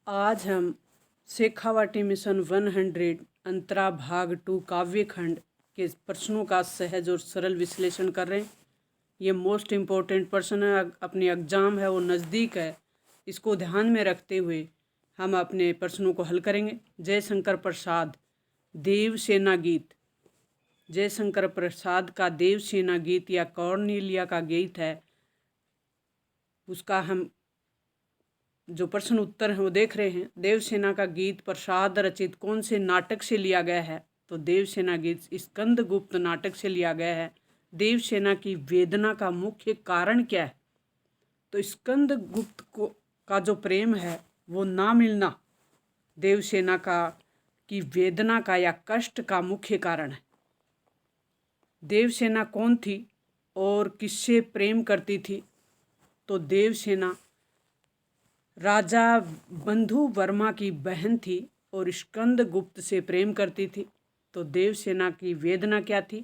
आज हम शेखावाटी मिशन 100 अंतरा भाग 2 काव्य खंड के प्रश्नों का सहज और सरल विश्लेषण कर रहे हैं। ये मोस्ट इम्पोर्टेंट प्रश्न है, अपनी एग्ज़ाम है वो नज़दीक है, इसको ध्यान में रखते हुए हम अपने प्रश्नों को हल करेंगे। जयशंकर प्रसाद देवसेना गीत, जयशंकर प्रसाद का देवसेना गीत या कॉर्नेलिया का गीत है, उसका हम जो प्रश्न उत्तर है वो देख रहे हैं। देवसेना का गीत प्रसाद रचित कौन से नाटक से लिया गया है? तो देवसेना गीत स्कंदगुप्त नाटक से लिया गया है। देवसेना की वेदना का मुख्य कारण क्या है? तो स्कंदगुप्त का जो प्रेम है वो ना मिलना देवसेना की वेदना का या कष्ट का मुख्य कारण है। देवसेना कौन थी और किससे प्रेम करती थी? तो देवसेना राजा बंधु वर्मा की बहन थी और स्कंदगुप्त से प्रेम करती थी। तो देवसेना की वेदना क्या थी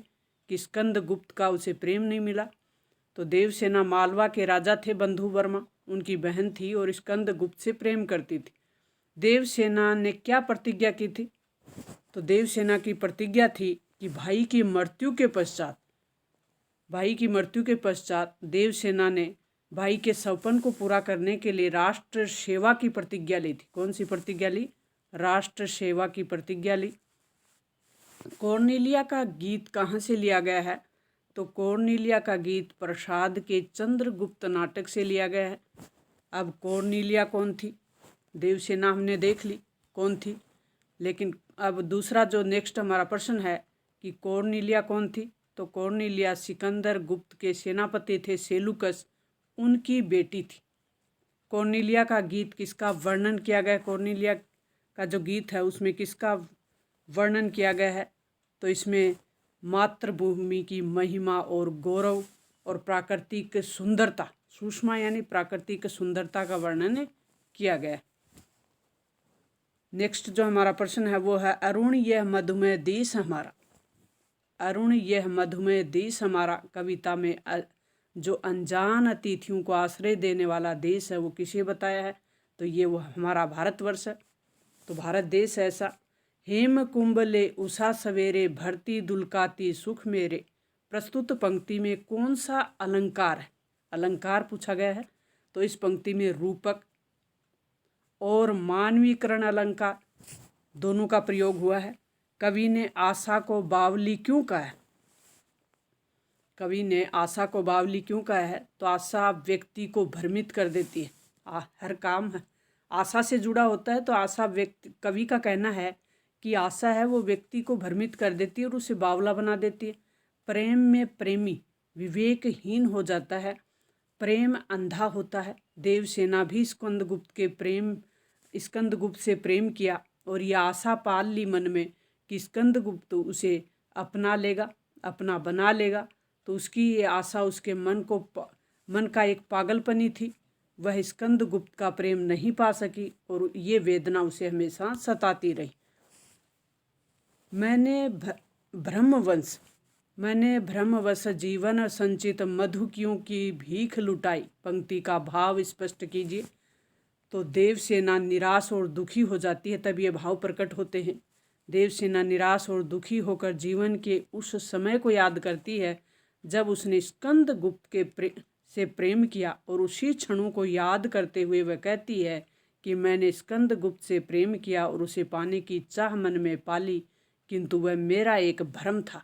कि स्कंदगुप्त का उसे प्रेम नहीं मिला। तो देवसेना मालवा के राजा थे बंधु वर्मा, उनकी बहन थी और स्कंदगुप्त से प्रेम करती थी। देवसेना ने क्या प्रतिज्ञा की थी? तो देवसेना की प्रतिज्ञा थी कि भाई की मृत्यु के पश्चात देवसेना ने भाई के सपन को पूरा करने के लिए राष्ट्र सेवा की प्रतिज्ञा ली थी। कौन सी प्रतिज्ञा ली? राष्ट्र सेवा की प्रतिज्ञा ली। कॉर्नेलिया का गीत कहाँ से लिया गया है? तो कॉर्नेलिया का गीत प्रसाद के चंद्रगुप्त नाटक से लिया गया है। अब कॉर्नेलिया कौन थी? देवसेना हमने देख ली कौन थी, लेकिन अब दूसरा जो नेक्स्ट हमारा प्रश्न है कि कॉर्नेलिया कौन थी? तो कॉर्नेलिया सिकंदर गुप्त के सेनापति थे सेलुकस, उनकी बेटी थी। कॉर्नेलिया का गीत किसका वर्णन किया गया? कॉर्नेलिया का जो गीत है उसमें किसका वर्णन किया गया है? तो इसमें मातृभूमि की महिमा और गौरव और प्राकृतिक सुंदरता, सुषमा यानी प्राकृतिक सुंदरता का वर्णन किया गया है। नेक्स्ट जो हमारा प्रश्न है वो है अरुण यह मधुमेह देश हमारा। अरुण यह मधुमेह देश हमारा कविता में जो अनजान अतिथियों को आश्रय देने वाला देश है वो किसे बताया है? तो ये वो हमारा भारतवर्ष है। तो भारत देश ऐसा। हेम कुंभले उषा सवेरे भरती दुलकाती सुख मेरे, प्रस्तुत पंक्ति में कौन सा अलंकार है? अलंकार पूछा गया है। तो इस पंक्ति में रूपक और मानवीकरण अलंकार दोनों का प्रयोग हुआ है। कवि ने आशा को बावली क्यों कहा है? कवि ने आशा को बावली क्यों कहा है? तो आशा व्यक्ति को भ्रमित कर देती है। हर काम है आशा से जुड़ा होता है, तो आशा कवि का कहना है कि आशा है वो व्यक्ति को भ्रमित कर देती है और उसे बावला बना देती है। प्रेम में प्रेमी विवेकहीन हो जाता है, प्रेम अंधा होता है। देवसेना भी स्कंदगुप्त से प्रेम किया और यह आशा पाल ली मन में कि स्कंदगुप्त उसे अपना लेगा, अपना बना लेगा। तो उसकी ये आशा उसके मन का एक पागलपनी थी। वह स्कंदगुप्त का प्रेम नहीं पा सकी और ये वेदना उसे हमेशा सताती रही। मैंने भ्रमवश जीवन संचित मधुकियों की भीख लुटाई, पंक्ति का भाव स्पष्ट कीजिए। तो देवसेना निराश और दुखी हो जाती है, तब ये भाव प्रकट होते हैं। देवसेना निराश और दुखी होकर जीवन के उस समय को याद करती है जब उसने स्कंदगुप्त से प्रेम किया, और उसी क्षणों को याद करते हुए वह कहती है कि मैंने स्कंदगुप्त से प्रेम किया और उसे पाने की चाह मन में पाली, किंतु वह मेरा एक भ्रम था।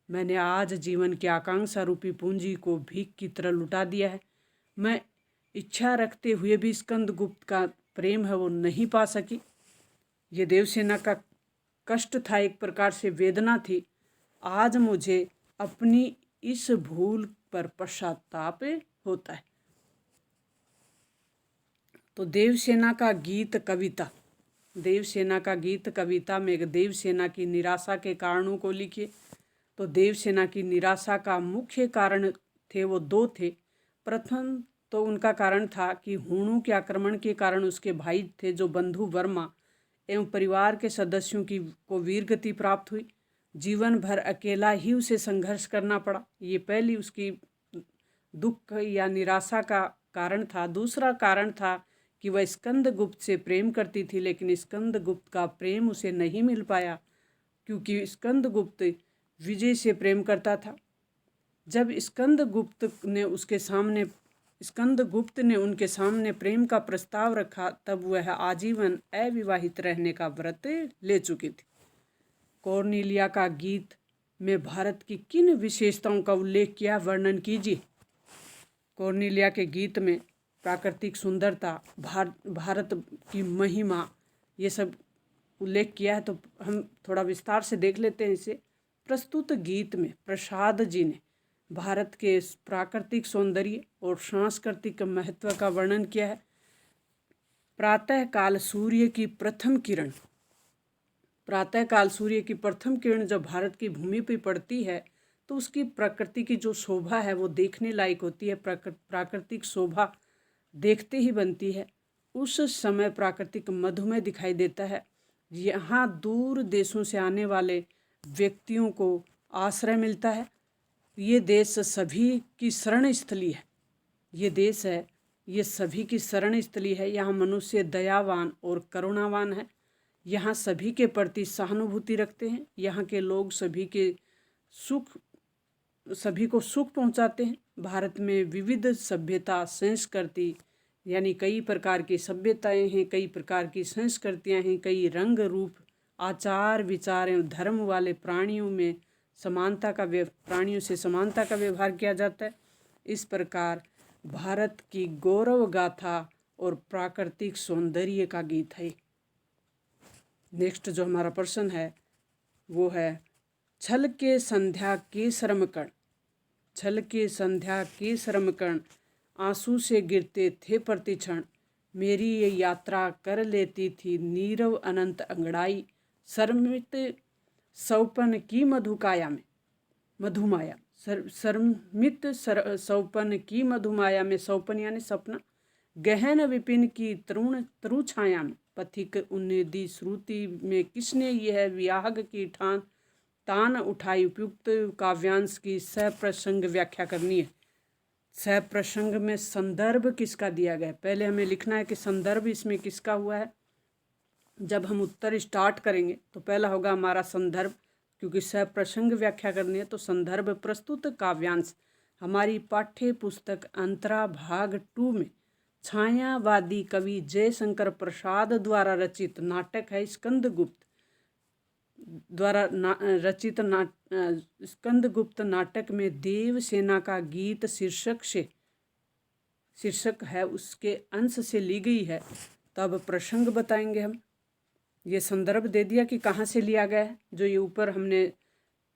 मैंने आज जीवन की आकांक्षा रूपी पूंजी को भीख की तरह लुटा दिया है। मैं इच्छा रखते हुए भी स्कंदगुप्त का प्रेम है वो नहीं पा सकी। ये देवसेना का कष्ट था, एक प्रकार से वेदना थी। आज मुझे अपनी इस भूल पर पश्चाताप होता है। तो देवसेना का गीत कविता में देवसेना की निराशा के कारणों को लिखिए। तो देवसेना की निराशा का मुख्य कारण थे वो दो थे। प्रथम तो उनका कारण था कि हूणों के आक्रमण के कारण उसके भाई थे जो बंधु वर्मा एवं परिवार के सदस्यों को वीरगति प्राप्त हुई। जीवन भर अकेला ही उसे संघर्ष करना पड़ा। ये पहली उसकी दुख या निराशा का कारण था। दूसरा कारण था कि वह स्कंदगुप्त से प्रेम करती थी, लेकिन स्कंदगुप्त का प्रेम उसे नहीं मिल पाया क्योंकि स्कंदगुप्त विजय से प्रेम करता था। जब स्कंदगुप्त ने उनके सामने प्रेम का प्रस्ताव रखा, तब वह आजीवन अविवाहित रहने का व्रत ले चुकी थी। कॉर्नेलिया का गीत में भारत की किन विशेषताओं का उल्लेख किया, वर्णन कीजिए। कॉर्नेलिया के गीत में प्राकृतिक सुंदरता, भारत की महिमा, ये सब उल्लेख किया है। तो हम थोड़ा विस्तार से देख लेते हैं इसे। प्रस्तुत गीत में प्रसाद जी ने भारत के प्राकृतिक सौंदर्य और सांस्कृतिक महत्व का वर्णन किया है। प्रातःकाल सूर्य की प्रथम किरण जब भारत की भूमि पर पड़ती है तो उसकी प्रकृति की जो शोभा है वो देखने लायक होती है। प्राकृतिक शोभा देखते ही बनती है। उस समय प्राकृतिक मधुमेह दिखाई देता है। यहाँ दूर देशों से आने वाले व्यक्तियों को आश्रय मिलता है। ये देश सभी की शरण स्थली है। ये देश है, ये सभी की शरण स्थली है। यहाँ मनुष्य दयावान और करुणावान है। यहाँ सभी के प्रति सहानुभूति रखते हैं। यहाँ के लोग सभी को सुख पहुँचाते हैं। भारत में विविध सभ्यता, संस्कृति, यानी कई प्रकार की सभ्यताएं हैं, कई प्रकार की संस्कृतियां हैं, कई रंग रूप, आचार विचार एवं धर्म वाले प्राणियों से समानता का व्यवहार किया जाता है। इस प्रकार भारत की गौरव गाथा और प्राकृतिक सौंदर्य का गीत है। नेक्स्ट जो हमारा प्रश्न है वो है, छल के संध्या के श्रम कण आंसू से गिरते थे प्रतिक्षण, मेरी ये यात्रा कर लेती थी नीरव अनंत अंगड़ाई, शर्मित सौपन की मधुमाया में सौपन यानी सपना, गहन विपिन की तरु छाया में, पथिक उन्नेदी श्रुति में किसने यह वियाहग की तान उठाई। उपयुक्त काव्यांश की सप्रसंग व्याख्या करनी है। सप्रसंग में संदर्भ किसका दिया गया है, पहले हमें लिखना है कि संदर्भ इसमें किसका हुआ है। जब हम उत्तर स्टार्ट करेंगे तो पहला होगा हमारा संदर्भ, क्योंकि सप्रसंग व्याख्या करनी है। तो संदर्भ प्रस्तुत काव्यांश हमारी पाठ्य पुस्तक अंतरा भाग 2 में छायावादी कवि जयशंकर प्रसाद द्वारा रचित नाटक है स्कंदगुप्त स्कंदगुप्त नाटक में देवसेना का गीत शीर्षक है, उसके अंश से ली गई है। तो अब प्रसंग बताएंगे हम। ये संदर्भ दे दिया कि कहाँ से लिया गया है। जो ये ऊपर हमने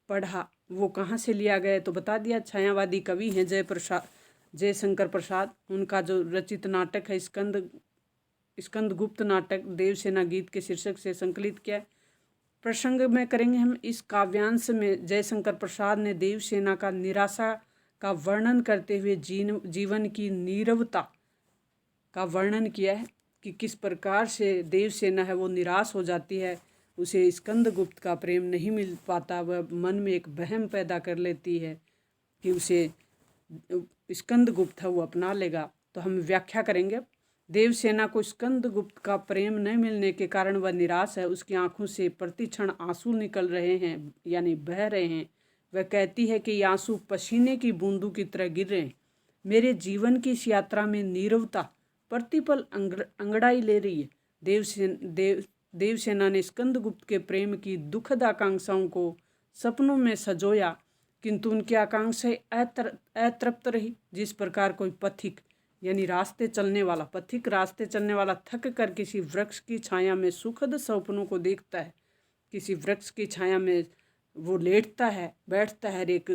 पढ़ा वो कहाँ से लिया गया है तो बता दिया। छायावादी कवि हैं जयशंकर प्रसाद, उनका जो रचित नाटक है स्कंदगुप्त नाटक देवसेना गीत के शीर्षक से संकलित किया है। प्रसंग में करेंगे हम। इस काव्यांश में जयशंकर प्रसाद ने देवसेना का निराशा का वर्णन करते हुए जीवन की नीरवता का वर्णन किया है कि किस प्रकार से देवसेना है वो निराश हो जाती है, उसे स्कंदगुप्त का प्रेम नहीं मिल पाता, वह मन में एक वहम पैदा कर लेती है कि उसे स्कंदगुप्त है वो अपना लेगा। तो हम व्याख्या करेंगे। देवसेना को स्कंदगुप्त का प्रेम न मिलने के कारण वह निराश है। उसकी आंखों से प्रतिक्षण आंसू निकल रहे हैं, यानी बह रहे हैं। वह कहती है कि ये आंसू पसीने की बूंदों की तरह गिर रहे हैं। मेरे जीवन की इस यात्रा में नीरवता प्रतिपल अंगड़ाई ले रही है। देवसेना ने स्कंदगुप्त के प्रेम की दुखद आकांक्षाओं को सपनों में सजोया, किंतु उनकी आकांक्षाएं अतृप्त रही। जिस प्रकार कोई पथिक यानी रास्ते चलने वाला थक कर किसी वृक्ष की छाया में सुखद सपनों को देखता है, किसी वृक्ष की छाया में वो लेटता है, बैठता है, एक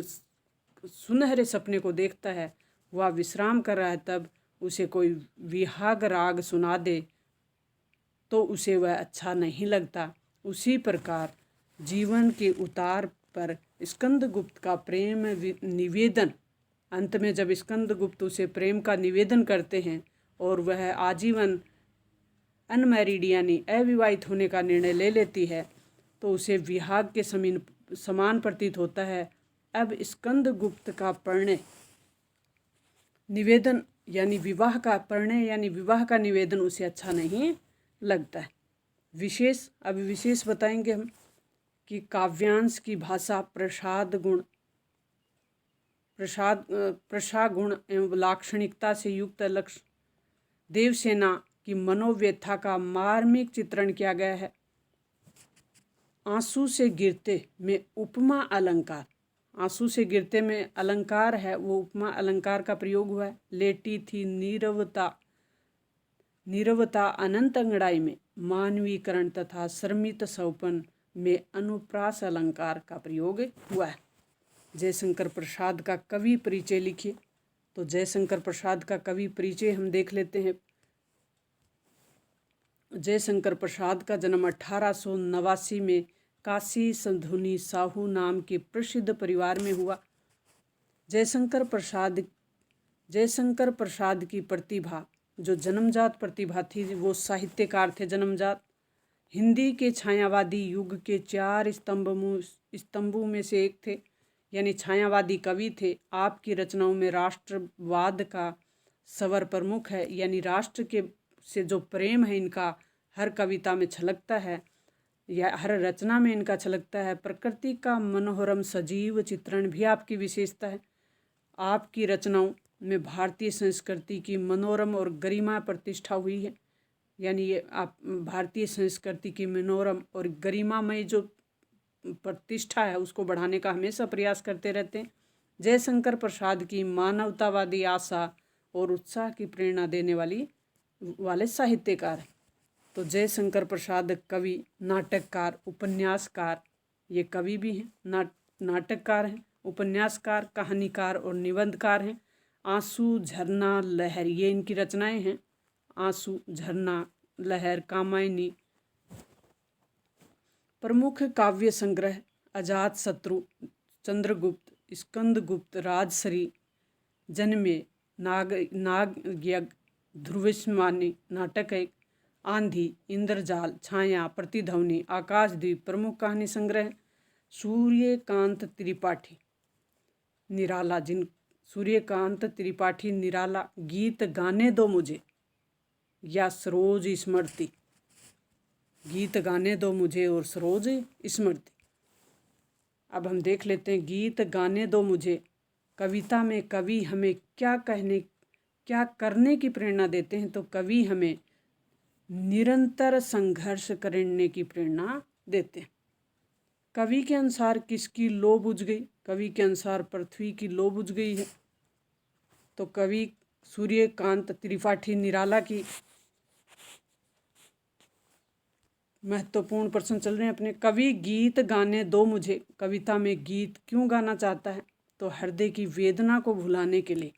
सुनहरे सपने को देखता है, वह विश्राम कर रहा है, तब उसे कोई विहाग राग सुना दे तो उसे वह अच्छा नहीं लगता। उसी प्रकार जीवन के उतार पर स्कंदगुप्त का प्रेम निवेदन, अंत में जब स्कंदगुप्त उसे प्रेम का निवेदन करते हैं और वह आजीवन अनमैरिड यानी अविवाहित होने का निर्णय ले लेती है, तो उसे विहाग के समान प्रतीत होता है। अब स्कंदगुप्त का प्रणय निवेदन यानी विवाह का परिणय यानी विवाह का निवेदन उसे अच्छा नहीं लगता है। विशेष, अभी विशेष बताएंगे हम कि काव्यांश की भाषा प्रसाद गुण एवं लाक्षणिकता से युक्त लक्ष्य देवसेना की मनोव्यथा का मार्मिक चित्रण किया गया है। आंसू से गिरते में उपमा अलंकार, आंसू से गिरते में अलंकार है वो उपमा अलंकार का प्रयोग हुआ है। लेटी थी नीरवता अनंत अंगड़ाई में मानवीकरण तथा श्रमित सौपन में अनुप्रास अलंकार का प्रयोग हुआ है। जयशंकर प्रसाद का कवि परिचय लिखिए। तो जयशंकर प्रसाद का कवि परिचय हम देख लेते हैं। जयशंकर प्रसाद का जन्म 1889 में काशी संधुनी साहू नाम के प्रसिद्ध परिवार में हुआ। जयशंकर प्रसाद की प्रतिभा, जो जन्मजात प्रतिभा थी, वो साहित्यकार थे जन्मजात। हिंदी के छायावादी युग के 4 स्तंभों में से एक थे, यानी छायावादी कवि थे। आपकी रचनाओं में राष्ट्रवाद का स्वर प्रमुख है, यानी राष्ट्र के से जो प्रेम है इनका हर कविता में छलकता है या हर रचना में इनका छलकता है। प्रकृति का मनोरम सजीव चित्रण भी आपकी विशेषता है। आपकी रचनाओं में भारतीय संस्कृति की मनोरम और गरिमा प्रतिष्ठा हुई है, यानी ये आप भारतीय संस्कृति की मनोरम और गरिमामय जो प्रतिष्ठा है उसको बढ़ाने का हमेशा प्रयास करते रहते हैं। जयशंकर प्रसाद की मानवतावादी आशा और उत्साह की प्रेरणा देने वाले साहित्यकार हैं। तो जयशंकर प्रसाद कवि, नाटककार, उपन्यासकार, ये कवि भी हैं, नाटककार हैं, उपन्यासकार, कहानीकार और निबंधकार हैं। आंसू, झरना, लहर, ये इनकी रचनाएं हैं। आंसू, झरना, लहर, कामायनी। प्रमुख काव्य संग्रह अजातशत्रु, चंद्रगुप्त, स्कंदगुप्त, राजश्री, जन्मे, नागयज्ञ, ध्रुवस्मानी नाटक एक, आंधी, इंद्रजाल, छाया, प्रतिध्वनि, आकाशद्वीप। प्रमुख कहानी संग्रह सूर्यकांत त्रिपाठी निराला, सूर्यकांत त्रिपाठी निराला, गीत गाने दो मुझे, या सरोज स्मृति, गीत गाने दो मुझे और सरोज स्मृति। अब हम देख लेते हैं गीत गाने दो मुझे कविता में कवि हमें क्या करने की प्रेरणा देते हैं। तो कवि हमें निरंतर संघर्ष करने की प्रेरणा देते हैं। कवि के अनुसार किसकी लौ बुझ गई? कवि के अनुसार पृथ्वी की लौ बुझ गई है। तो कवि सूर्यकांत त्रिपाठी निराला की महत्वपूर्ण प्रश्न चल रहे हैं अपने। कवि गीत गाने दो मुझे कविता में गीत क्यों गाना चाहता है? तो हृदय की वेदना को भुलाने के लिए,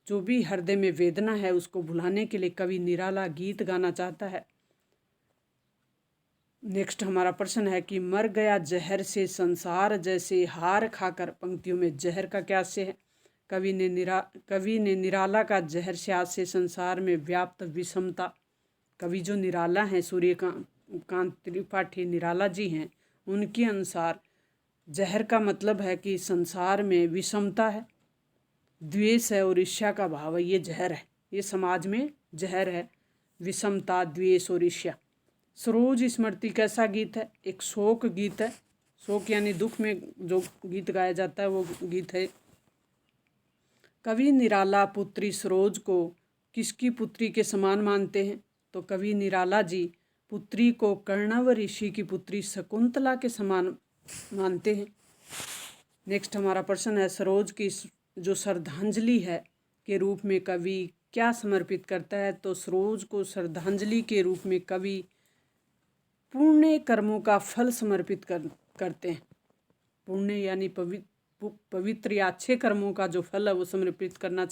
जो भी हृदय में वेदना है उसको भुलाने के लिए कवि निराला गीत गाना चाहता है। नेक्स्ट हमारा प्रश्न है कि मर गया जहर से संसार जैसे हार खाकर। पंक्तियों में जहर का क्या आशय है? कवि ने निराला का जहर से आशय संसार में व्याप्त विषमता। कवि जो निराला हैं, सूर्यकांत त्रिपाठी निराला जी हैं, उनके अनुसार जहर का मतलब है कि संसार में विषमता है, द्वेष है और ईर्ष्या का भाव है। ये जहर है, ये समाज में जहर है, विषमता, द्वेष और ईर्ष्या। सरोज स्मृति कैसा गीत है? एक शोक गीत है। शोक यानी दुख में जो गीत गाया जाता है वो गीत है। कवि निराला पुत्री सरोज को किसकी पुत्री के समान मानते हैं? तो कवि निराला जी पुत्री को कर्णव ऋषि की पुत्री शकुंतला के समान मानते हैं। नेक्स्ट हमारा प्रश्न है सरोज की जो श्रद्धांजलि है के रूप में कवि क्या समर्पित करता है? तो सरोज को श्रद्धांजलि के रूप में कवि पुण्य कर्मों का फल समर्पित करते हैं। पुण्य यानी पवित्र या अच्छे कर्मों का जो फल है वो समर्पित करना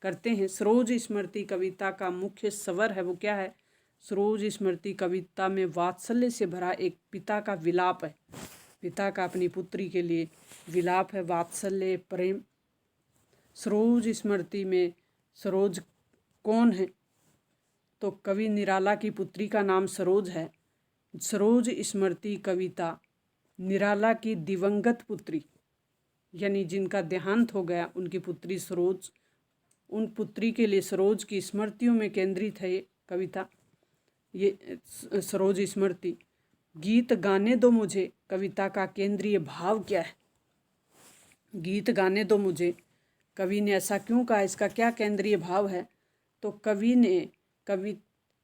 करते हैं। सरोज स्मृति कविता का मुख्य स्वर है वो क्या है? सरोज स्मृति कविता में वात्सल्य से भरा एक पिता का विलाप है। पिता का अपनी पुत्री के लिए विलाप है, वात्सल्य, प्रेम। सरोज स्मृति में सरोज कौन है? तो कवि निराला की पुत्री का नाम सरोज है। सरोज स्मृति कविता निराला की दिवंगत पुत्री, यानी जिनका देहांत हो गया, उनकी पुत्री सरोज, उन पुत्री के लिए सरोज की स्मृतियों में केंद्रित है ये कविता। ये सरोज स्मृति। गीत गाने दो मुझे, कविता का केंद्रीय भाव क्या है? गीत गाने दो मुझे, कवि ने ऐसा क्यों कहा, इसका क्या केंद्रीय भाव है? तो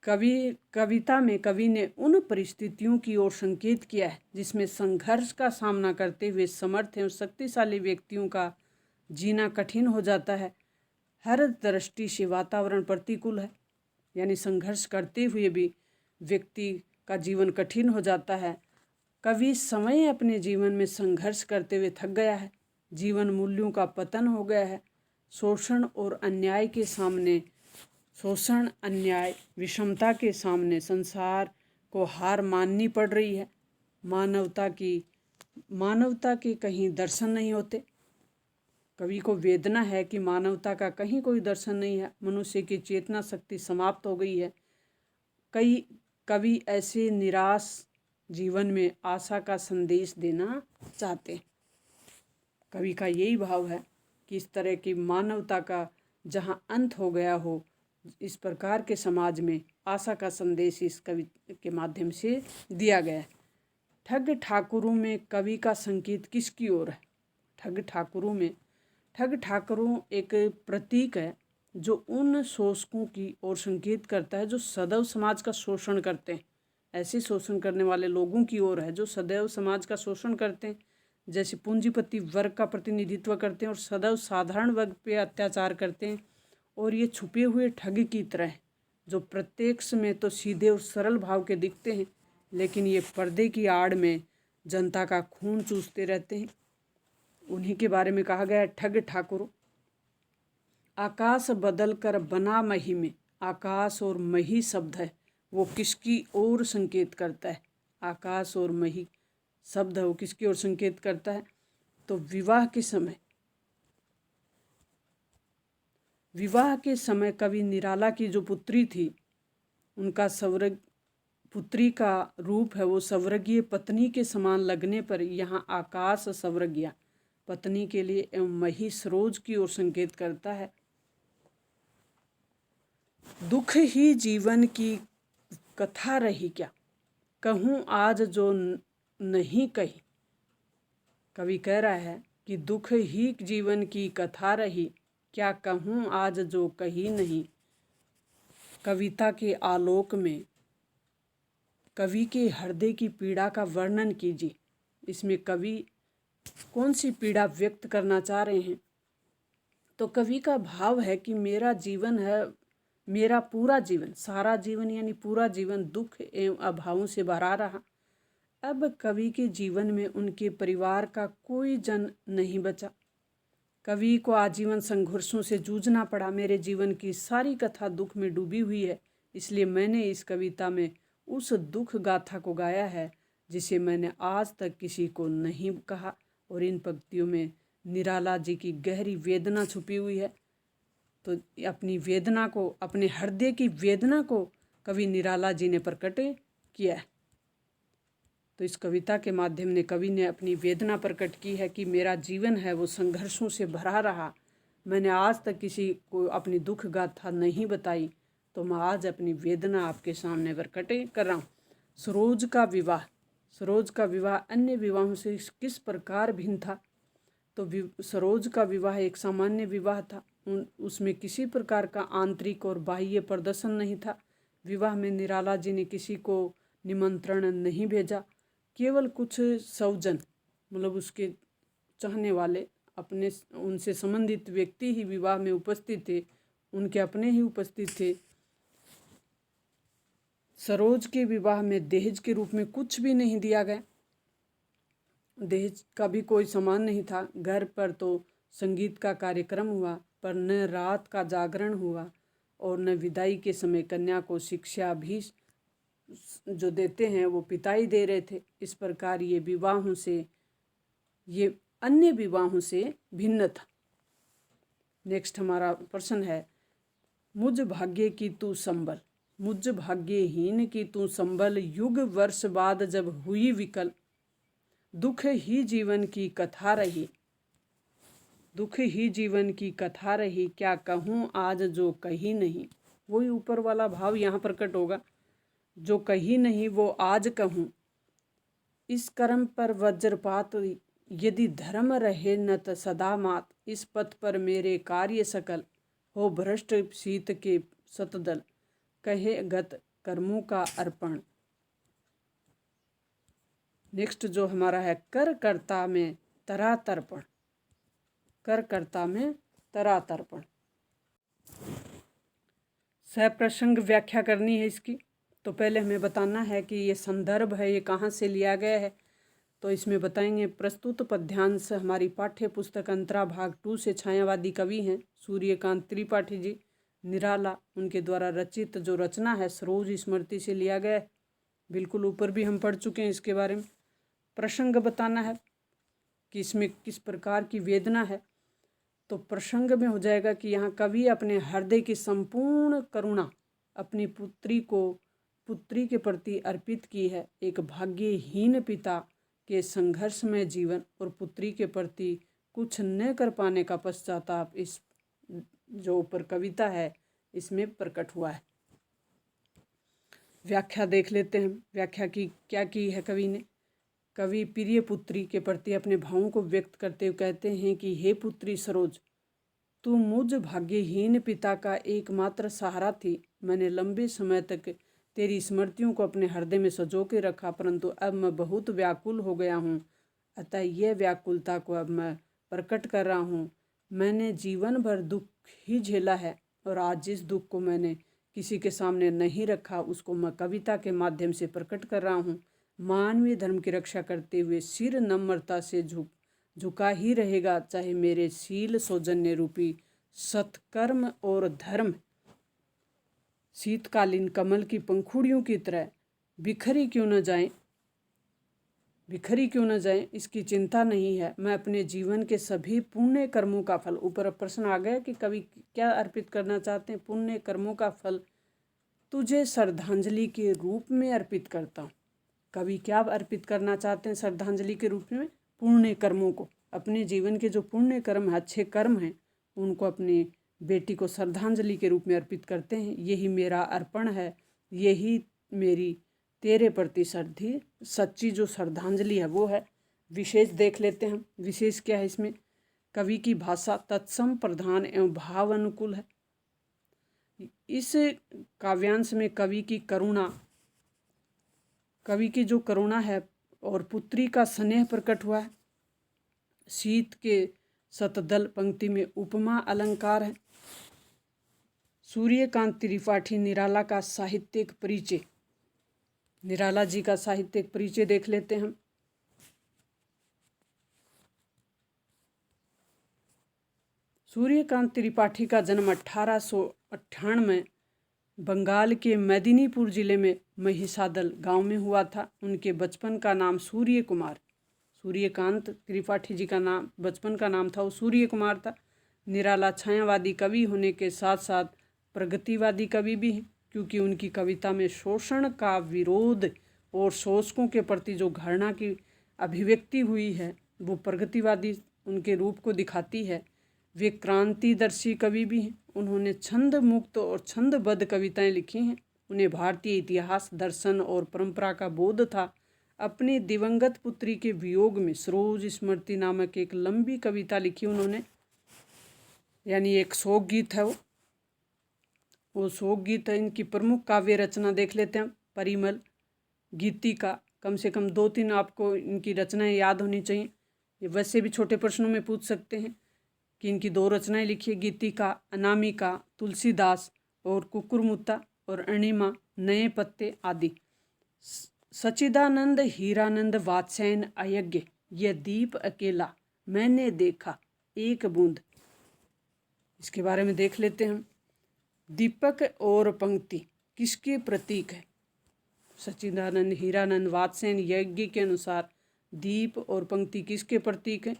कविता में कवि ने उन परिस्थितियों की ओर संकेत किया है जिसमें संघर्ष का सामना करते हुए समर्थ एवं शक्तिशाली व्यक्तियों का जीना कठिन हो जाता है। हर दृष्टि से वातावरण प्रतिकूल है, यानी संघर्ष करते हुए भी व्यक्ति का जीवन कठिन हो जाता है। कवि समय अपने जीवन में संघर्ष करते हुए थक गया है, जीवन मूल्यों का पतन हो गया है। शोषण, अन्याय, विषमता के सामने संसार को हार माननी पड़ रही है। मानवता के कहीं दर्शन नहीं होते। कवि को वेदना है कि मानवता का कहीं कोई दर्शन नहीं है, मनुष्य की चेतना शक्ति समाप्त हो गई है। कई कवि ऐसे निराश जीवन में आशा का संदेश देना चाहते हैं। कवि का यही भाव है कि इस तरह की मानवता का जहाँ अंत हो गया हो, इस प्रकार के समाज में आशा का संदेश इस कवि के माध्यम से दिया गया है। ठग ठाकुरों में कवि का संकेत किसकी ओर है? ठग ठाकुरों एक प्रतीक है जो उन शोषकों की ओर संकेत करता है जो सदैव समाज का शोषण करते हैं। ऐसे शोषण करने वाले लोगों की ओर है जो सदैव समाज का शोषण करते हैं, जैसे पूंजीपति वर्ग का प्रतिनिधित्व करते हैं और सदैव साधारण वर्ग पे अत्याचार करते हैं। और ये छुपे हुए ठग की तरह जो प्रत्यक्ष में तो सीधे और सरल भाव के दिखते हैं, लेकिन ये पर्दे की आड़ में जनता का खून चूसते रहते हैं। उन्हीं के बारे में कहा गया है ठग ठाकुरों। आकाश बदल कर बना मही में, आकाश और मही शब्द है वो किसकी ओर संकेत करता है? आकाश और मही शब्द है वो किसकी ओर संकेत करता है? तो विवाह के समय कवि निराला की जो पुत्री थी, उनका पुत्री का रूप है वो स्वर्गीय पत्नी के समान लगने पर यहाँ आकाश स्वर्गीय पत्नी के लिए एवं मही सरोज की ओर संकेत करता है। दुख ही जीवन की कथा रही क्या, कहूँ आज जो नहीं कही। कवि कह रहा है कि दुख ही जीवन की कथा रही, क्या कहूँ आज जो कही नहीं। कविता के आलोक में कवि के हृदय की पीड़ा का वर्णन कीजिए। इसमें कवि कौन सी पीड़ा व्यक्त करना चाह रहे हैं? तो कवि का भाव है कि मेरा जीवन है, मेरा पूरा जीवन, सारा जीवन यानी पूरा जीवन दुख एवं अभावों से भरा रहा। अब कवि के जीवन में उनके परिवार का कोई जन नहीं बचा। कवि को आजीवन संघर्षों से जूझना पड़ा। मेरे जीवन की सारी कथा दुख में डूबी हुई है, इसलिए मैंने इस कविता में उस दुख गाथा को गाया है जिसे मैंने आज तक किसी को नहीं कहा। और इन पंक्तियों में निराला जी की गहरी वेदना छुपी हुई है। तो अपनी वेदना को, अपने हृदय की वेदना को कवि निराला जी ने प्रकट किया है। तो इस कविता के माध्यम ने कवि ने अपनी वेदना प्रकट की है कि मेरा जीवन है वो संघर्षों से भरा रहा। मैंने आज तक किसी को अपनी दुख गाथा नहीं बताई, तो मैं आज अपनी वेदना आपके सामने प्रकट कर रहा हूँ। सरोज का विवाह अन्य विवाहों से किस प्रकार भिन्न था? तो सरोज का विवाह एक सामान्य विवाह था। उसमें किसी प्रकार का आंतरिक और बाह्य प्रदर्शन नहीं था। विवाह में निराला जी ने किसी को निमंत्रण नहीं भेजा। केवल कुछ सौजन, मतलब उसके चाहने वाले, अपने उनसे संबंधित व्यक्ति ही विवाह में उपस्थित थे, उनके अपने ही उपस्थित थे। सरोज के विवाह में दहेज के रूप में कुछ भी नहीं दिया गया। दहेज का भी कोई सामान नहीं था। घर पर तो संगीत का कार्यक्रम हुआ, पर न रात का जागरण हुआ और न विदाई के समय कन्या को शिक्षा भी जो देते हैं वो पिता ही दे रहे थे। इस प्रकार ये अन्य विवाहों से भिन्न था। नेक्स्ट हमारा प्रश्न है, मुझ भाग्य की तू संबल, मुझ भाग्यहीन की तू संबल, युग वर्ष बाद जब हुई विकल, दुख ही जीवन की कथा रही। दुख ही जीवन की कथा रही, क्या कहूँ आज जो कही नहीं। वही ऊपर वाला भाव यहाँ प्रकट होगा, जो कही नहीं वो आज कहूँ। इस कर्म पर वज्रपात यदि धर्म रहे न त सदा मात। इस पथ पर मेरे कार्य सकल हो भ्रष्ट शीत के सतदल। कहे गत कर्मों का अर्पण। नेक्स्ट जो हमारा है कर कर्ता में तरा तर्पण। कर कर्ता में तरा तर्पण। सप्रसंग व्याख्या करनी है इसकी। तो पहले हमें बताना है कि ये संदर्भ है, ये कहाँ से लिया गया है। तो इसमें बताएंगे प्रस्तुत पद्यांश हमारी पाठ्य पुस्तक अंतरा भाग 2 से छायावादी कवि हैं सूर्यकांत त्रिपाठी जी निराला, उनके द्वारा रचित जो रचना है सरोज स्मृति से लिया गया है। बिल्कुल ऊपर भी हम पढ़ चुके हैं इसके बारे में। प्रसंग बताना है कि इसमें किस प्रकार की वेदना है। तो प्रसंग में हो जाएगा कि यहाँ कवि अपने हृदय की संपूर्ण करुणा अपनी पुत्री के प्रति अर्पित की है। एक भाग्यहीन पिता के संघर्षमय जीवन और पुत्री के प्रति कुछ न कर पाने का पश्चाताप इस जो ऊपर कविता है इसमें प्रकट हुआ है। व्याख्या देख लेते हैं। व्याख्या क्या की है कवि ने। कवि प्रिय पुत्री के प्रति अपने भावों को व्यक्त करते हुए कहते हैं कि हे पुत्री सरोज, तू मुझ भाग्यहीन पिता का एकमात्र सहारा थी। मैंने लंबे समय तक तेरी स्मृतियों को अपने हृदय में सजो के रखा, परंतु अब मैं बहुत व्याकुल हो गया हूँ। अतः यह व्याकुलता को अब मैं प्रकट कर रहा हूँ। मैंने जीवन भर दुख ही झेला है और आज जिस दुख को मैंने किसी के सामने नहीं रखा उसको मैं कविता के माध्यम से प्रकट कर रहा हूँ। मानवीय धर्म की रक्षा करते हुए सिर नम्रता से झुका ही रहेगा, चाहे मेरे शील सौजन्य रूपी सत्कर्म और धर्म शीतकालीन कमल की पंखुड़ियों की तरह बिखरी क्यों न जाएं, इसकी चिंता नहीं है। मैं अपने जीवन के सभी पुण्य कर्मों का फल, ऊपर प्रश्न आ गया कि कवि क्या अर्पित करना चाहते हैं। पुण्य कर्मों का फल तुझे श्रद्धांजलि के रूप में अर्पित करता हूँ। कवि क्या अर्पित करना चाहते हैं श्रद्धांजलि के रूप में? पुण्य कर्मों को, अपने जीवन के जो पुण्य कर्म है, अच्छे कर्म हैं, उनको अपनी बेटी को श्रद्धांजलि के रूप में अर्पित करते हैं। यही मेरा अर्पण है, यही मेरी तेरे प्रति सच्ची जो श्रद्धांजलि है वो है। विशेष देख लेते हैं। विशेष क्या है इसमें? कवि की भाषा तत्सम प्रधान एवं भाव अनुकूल है। इस काव्यांश में कवि की जो करुणा है और पुत्री का स्नेह प्रकट हुआ है। शीत के सतदल पंक्ति में उपमा अलंकार है। सूर्यकांत त्रिपाठी निराला का साहित्यिक परिचय, निराला जी का साहित्यिक परिचय देख लेते हैं हम। सूर्यकांत त्रिपाठी का जन्म 1898 में बंगाल के मेदिनीपुर जिले में महिसादल गांव में हुआ था। उनके बचपन का नाम सूर्यकांत त्रिपाठी जी का नाम बचपन का नाम था वो सूर्य कुमार था। निराला छायावादी कवि होने के साथ साथ प्रगतिवादी कवि भी हैं, क्योंकि उनकी कविता में शोषण का विरोध और शोषकों के प्रति जो घृणा की अभिव्यक्ति हुई है वो प्रगतिवादी उनके रूप को दिखाती है। वे क्रांतिदर्शी कवि भी हैं। उन्होंने छंद मुक्त और छंदबद्ध कविताएं लिखी हैं। उन्हें भारतीय इतिहास, दर्शन और परंपरा का बोध था। अपनी दिवंगत पुत्री के वियोग में सरोज स्मृति नामक एक लंबी कविता लिखी उन्होंने, यानी एक शोक गीत है वो शोक गीत है। इनकी प्रमुख काव्य रचना देख लेते हैं। परिमल, गीतिका, कम से कम 2-3 आपको इनकी रचनाएं याद होनी चाहिए। ये वैसे भी छोटे प्रश्नों में पूछ सकते हैं कि इनकी 2 रचनाएं लिखी है, गीतिका, अनामिका, तुलसीदास और कुकुरमुत्ता और अणिमा, नए पत्ते आदि। सच्चिदानंद हीरानंद वात्स्यायन अयज्ञ, यह दीप अकेला मैंने देखा एक बूंद, इसके बारे में देख लेते हैं हम। दीपक और पंक्ति किसके प्रतीक है? सच्चिदानंद हीरानंद वात्स्यायन यज्ञ के अनुसार दीप और पंक्ति किसके प्रतीक है?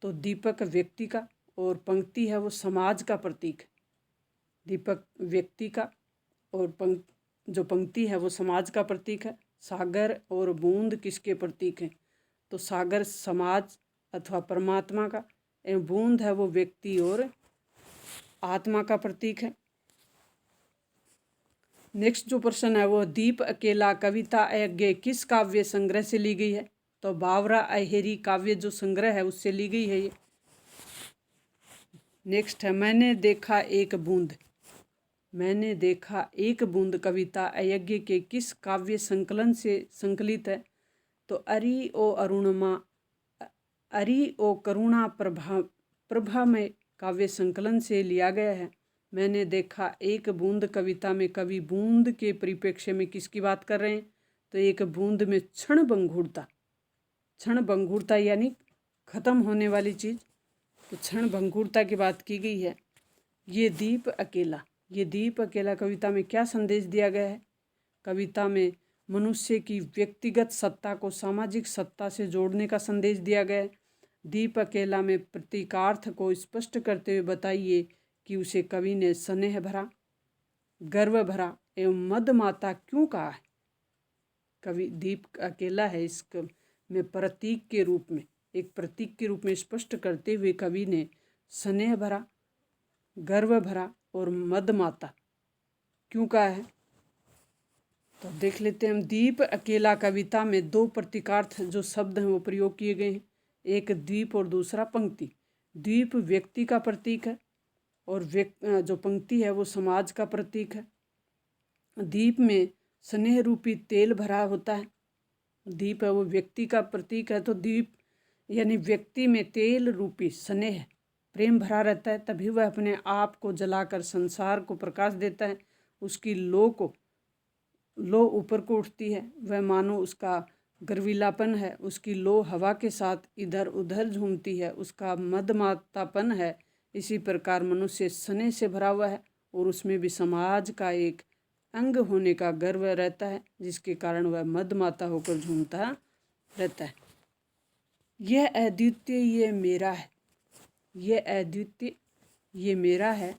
तो दीपक व्यक्ति का और पंक्ति है वो समाज का प्रतीक है। दीपक व्यक्ति का और जो पंक्ति है वो समाज का प्रतीक है। सागर और बूंद किसके प्रतीक हैं? तो सागर समाज अथवा परमात्मा का एवं बूंद है वो व्यक्ति और आत्मा का प्रतीक है। नेक्स्ट जो प्रश्न है वो दीप अकेला कविता अयज्ञ किस काव्य संग्रह से ली गई है? तो बावरा अहेरी काव्य जो संग्रह है उससे ली गई है ये। नेक्स्ट है मैंने देखा एक बूंद। मैंने देखा एक बूंद कविता अयज्ञ के किस काव्य संकलन से संकलित है? तो अरि ओ अरुणमा अरि ओ करुणा प्रभा में काव्य संकलन से लिया गया है। मैंने देखा एक बूंद कविता में कवि बूंद के परिप्रेक्ष्य में किसकी बात कर रहे हैं? तो एक बूंद में क्षण भंगुरता यानी खत्म होने वाली चीज़, तो क्षण भंगुरता की बात की गई है। ये दीप अकेला कविता में क्या संदेश दिया गया है? कविता में मनुष्य की व्यक्तिगत सत्ता को सामाजिक सत्ता से जोड़ने का संदेश दिया गया है। दीप अकेला में प्रतीकार्थ को स्पष्ट करते हुए बताइए कि उसे कवि ने स्नेह भरा, गर्व भरा एवं मदमाता क्यों कहा है? कवि दीप अकेला है इसमें प्रतीक के रूप में, एक प्रतीक के रूप में स्पष्ट करते हुए कवि ने स्नेह भरा, गर्व भरा और मदमाता क्यों कहा है? तो देख लेते हैं हम। दीप अकेला कविता में दो प्रतीकार्थ जो शब्द हैं वो प्रयोग किए गए हैं, एक द्वीप और दूसरा पंक्ति। द्वीप व्यक्ति का प्रतीक है और जो पंक्ति है वो समाज का प्रतीक है। दीप में स्नेह रूपी तेल भरा होता है। दीप है वो व्यक्ति का प्रतीक है, तो दीप यानी व्यक्ति में तेल रूपी स्नेह प्रेम भरा रहता है, तभी वह अपने आप को जलाकर संसार को प्रकाश देता है। उसकी लो ऊपर को उठती है, वह मानो उसका गर्वीलापन है। उसकी लो हवा के साथ इधर उधर झूमती है, उसका मदमातापन है। इसी प्रकार मनुष्य स्नेह से भरा हुआ है और उसमें भी समाज का एक अंग होने का गर्व रहता है, जिसके कारण वह मदमाता होकर झूमता रहता है। यह अद्वितीय ये मेरा है, यह अद्वितीय ये मेरा है,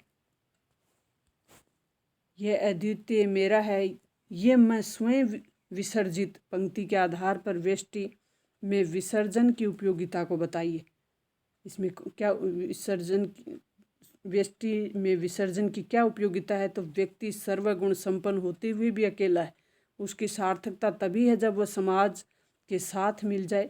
यह अद्वितीय मेरा है, ये मैं स्वयं विसर्जित पंक्ति के आधार पर व्यष्टि में विसर्जन की उपयोगिता को बताइए। इसमें क्या व्यष्टि में विसर्जन की क्या उपयोगिता है? तो व्यक्ति सर्वगुण संपन्न होते हुए भी अकेला है। उसकी सार्थकता तभी है जब वह समाज के साथ मिल जाए।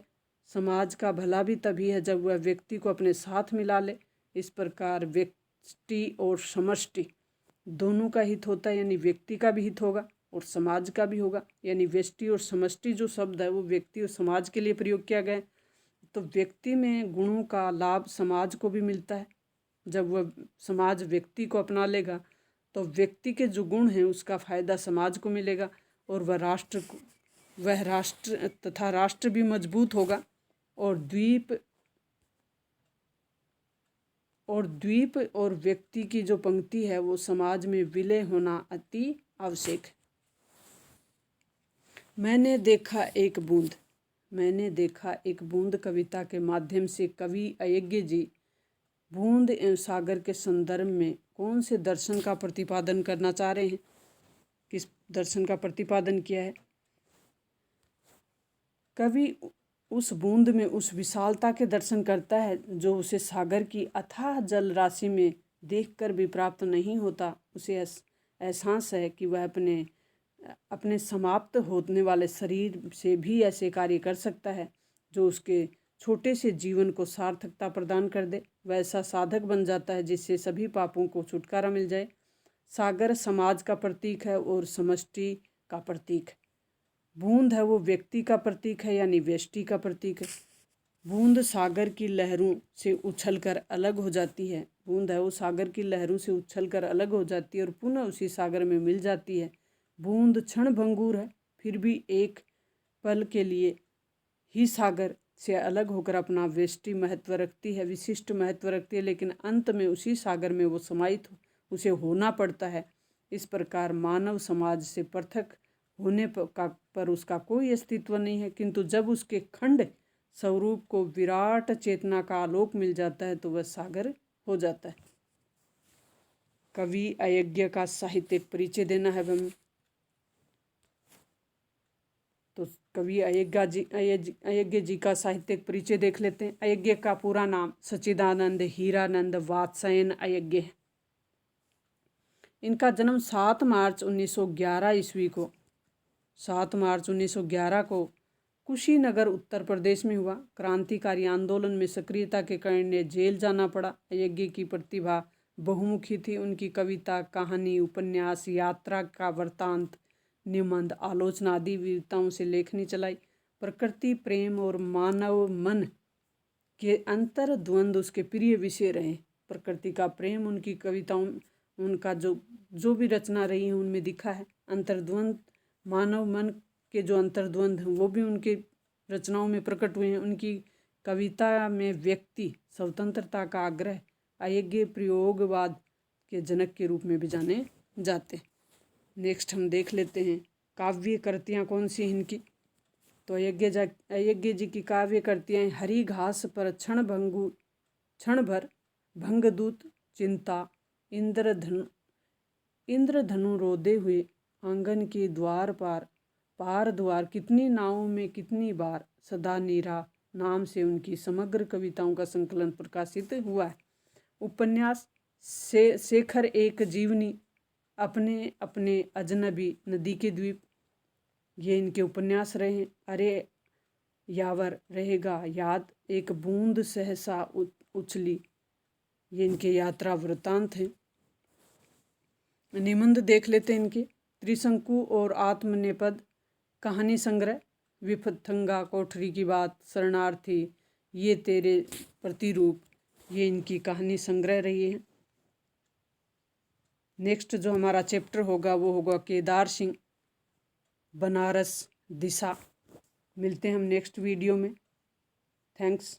समाज का भला भी तभी है जब वह व्यक्ति को अपने साथ मिला ले। इस प्रकार व्यक्ति और समष्टि दोनों का हित होता है, यानी व्यक्ति का भी हित होगा और समाज का भी होगा। यानी व्यष्टि और समष्टि जो शब्द है वो व्यक्ति और समाज के लिए प्रयोग किया गया है। तो व्यक्ति में गुणों का लाभ समाज को भी मिलता है। जब वह समाज व्यक्ति को अपना लेगा तो व्यक्ति के जो गुण हैं उसका फायदा समाज को मिलेगा और वह राष्ट्र तथा राष्ट्र भी मजबूत होगा। और द्वीप और व्यक्ति की जो पंक्ति है वो समाज में विलय होना अति आवश्यक है। मैंने देखा एक बूंद कविता के माध्यम से कवि अयज्ञ जी बूंद एवं सागर के संदर्भ में कौन से दर्शन का प्रतिपादन करना चाह रहे हैं? किस दर्शन का प्रतिपादन किया है? कवि उस बूंद में उस विशालता के दर्शन करता है जो उसे सागर की अथाह जल राशि में देखकर भी प्राप्त नहीं होता। उसे एहसास है कि वह अपने समाप्त होने वाले शरीर से भी ऐसे कार्य कर सकता है जो उसके छोटे से जीवन को सार्थकता प्रदान कर दे। वैसा साधक बन जाता है जिससे सभी पापों को छुटकारा मिल जाए। सागर समाज का प्रतीक है और समष्टि का प्रतीक है। बूंद है वो व्यक्ति का प्रतीक है, यानी व्यष्टि का प्रतीक है। बूंद सागर की लहरों से उछलकर अलग हो जाती है। बूंद है वो सागर की लहरों से उछलकर अलग हो जाती है और पुनः उसी सागर में मिल जाती है। बूंद क्षण भंगुर है, फिर भी एक पल के लिए ही सागर से अलग होकर अपना विशिष्ट महत्व रखती है, लेकिन अंत में उसी सागर में वो समाहित उसे होना पड़ता है। इस प्रकार मानव समाज से पृथक होने पर उसका कोई अस्तित्व नहीं है, किंतु जब उसके खंड स्वरूप को विराट चेतना का आलोक मिल जाता है तो वह सागर हो जाता है। कवि अयज्ञ का साहित्यिक परिचय देना है हमें। तो कवि अय्यज्ञ जी का साहित्यिक परिचय देख लेते हैं। अय्यज्ञ का पूरा नाम सच्चिदानंद हीरानंद वात्स्यायन अय्यज्ञ है। इनका जन्म 7 मार्च 1911 ईस्वी को 7 मार्च 1911 को कुशीनगर उत्तर प्रदेश में हुआ। क्रांतिकारी आंदोलन में सक्रियता के कारण इन्हें जेल जाना पड़ा। अय्यज्ञ की प्रतिभा बहुमुखी थी। उनकी कविता, कहानी, उपन्यास, यात्रा का वृत्तांत, निबंध, आलोचना आदि विविधताओं से लेखनी चलाई। प्रकृति, प्रेम और मानव मन के अंतर्द्वंद उसके प्रिय विषय रहे। प्रकृति का प्रेम उनकी कविताओं, उनका जो भी रचना रही है उनमें दिखा है। अंतर्द्वंद, मानव मन के जो अंतर्द्वंद हैं वो भी उनके रचनाओं में प्रकट हुए हैं। उनकी कविता में व्यक्ति स्वतंत्रता का आग्रह, अय्यज्ञ प्रयोगवाद के जनक के रूप में भी जाने जाते हैं। नेक्स्ट हम देख लेते हैं काव्य कृतियाँ कौन सी इनकी। तो अय्यज्ञ जी की काव्य कृतियाँ हरी घास पर क्षण भर, भंगदूत, चिंता, इंद्रधनु रोदे हुए, आंगन के द्वार पार द्वार, कितनी नावों में कितनी बार, सदा नीरा नाम से उनकी समग्र कविताओं का संकलन प्रकाशित हुआ है। उपन्यास शेखर एक जीवनी, अपने अपने अजनबी, नदी के द्वीप, ये इनके उपन्यास रहे हैं। अरे यावर रहेगा याद, एक बूंद सहसा उछली, ये इनके यात्रा वृत्तांत हैं। निबंध देख लेते हैं इनके। त्रिशंकु और आत्मनेपद, कहानी संग्रह, विपथंगा, कोठरी की बात, शरणार्थी, ये तेरे प्रतिरूप, ये इनकी कहानी संग्रह रही है। नेक्स्ट जो हमारा चैप्टर होगा वो होगा केदार सिंह, बनारस दिशा। मिलते हैं हम नेक्स्ट वीडियो में। थैंक्स।